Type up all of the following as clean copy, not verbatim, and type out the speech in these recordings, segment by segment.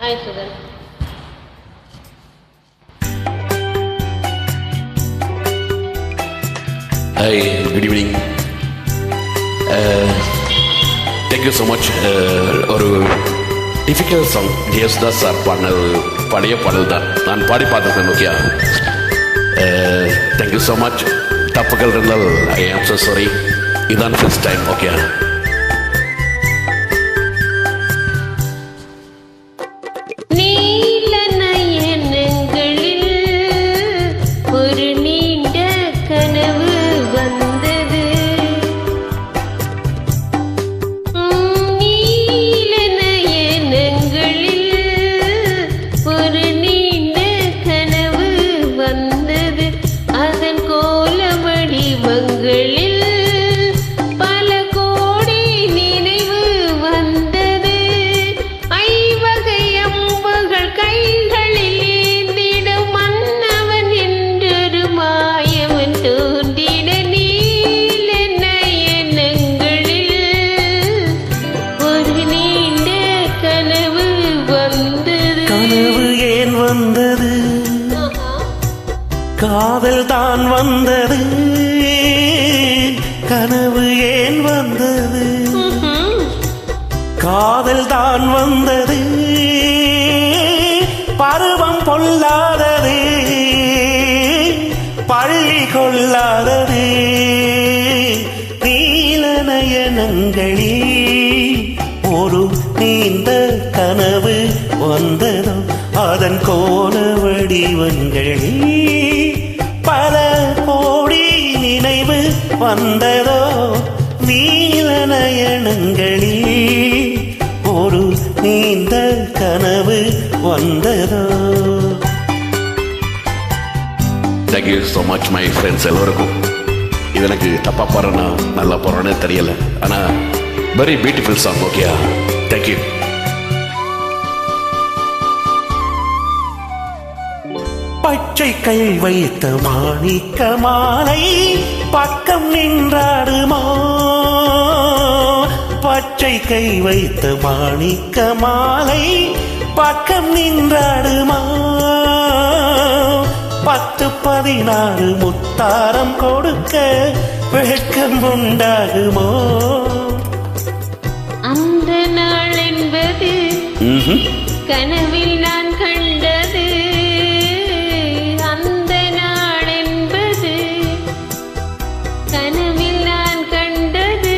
Hi, Sudan. Hi, good evening. Thank you so much. ஒரு difficult song Yesudas sir பாடினது பழைய பாடல் தான் நான் பாடி பார்த்துருக்கேன். Okay, thank you so much. தப்புகள் இருந்தால் ஐ ஆம் ஸோ சாரி. இதான் ஃபர்ஸ்ட் டைம். ஓகே, காதல் தான் வந்தது, கனவு ஏன் வந்தது? காதல் தான் வந்தது, பருவம் பொல்லாதது, பள்ளி கொள்ளாதது. நீலநயனங்களில் ஒரு நீண்ட கனவு வந்ததோ, அதன் கோண வடிவங்களில் பல கோடி நினைவு வந்ததோ. நீலநயனங்களில் ஒரு நீண்ட கனவு வந்ததோ. Thank you so much my friends எல்லோருக்கும். இது எனக்கு தப்பாக பாடுறேன்னா நல்லா போகிறேன்னு தெரியலை, ஆனால் very beautiful song. Okay, thank you. பச்சை கை வைத்த மாணிக்க மாலை பக்கம் நின்றாடுமோ, பச்சை கை வைத்த மாணிக்க மாலை பக்கம் நின்றாடுமா. 10-16 முத்தாரம் கொடுக்க வெட்கம் உண்டாகுமோ. அந்த நாள் என்பது கனவில் நான் கண்டது, அந்த நாள் என்பது கனவில் நான் கண்டது.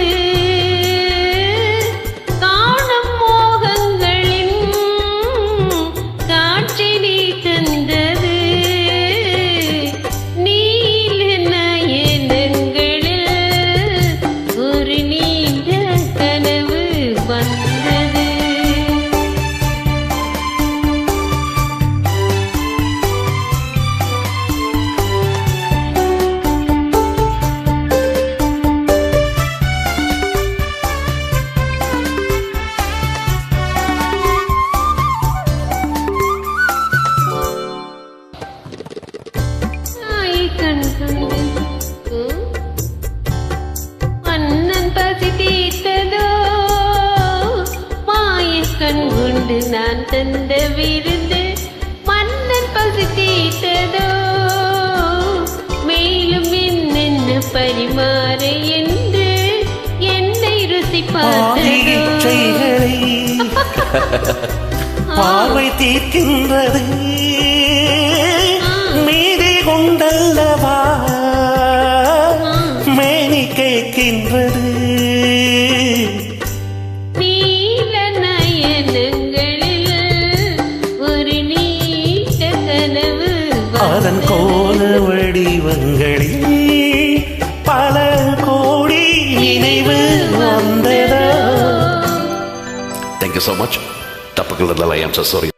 காணும் மோகங்களின் காட்சி நீ தந்தது. நீல நயனங்களில் ஒரு நீண்ட கனவு வந்தது. மன்னன் பசி தீர்த்ததோ, மாயக்கண் கொண்டு நான் தந்த விருந்து. மன்னன் பசி தீர்த்ததோ, மேலும் என்னென்ன பரிமாற என்று என்னை ருசி பார்த்ததோ. பார்வை தீர்க்கின்றது, மீதி கொண்டல்லவா மேனி கேட்கின்றது. நீல நயனங்களில் ஒரு நீண்ட கனவு அதன் கோல வடிவங்களில் பல கோடி நினைவு வந்ததோ. Thank you so much. தப்புகள் இருந்தால் ஐ ஆம் ஸோ சாரி.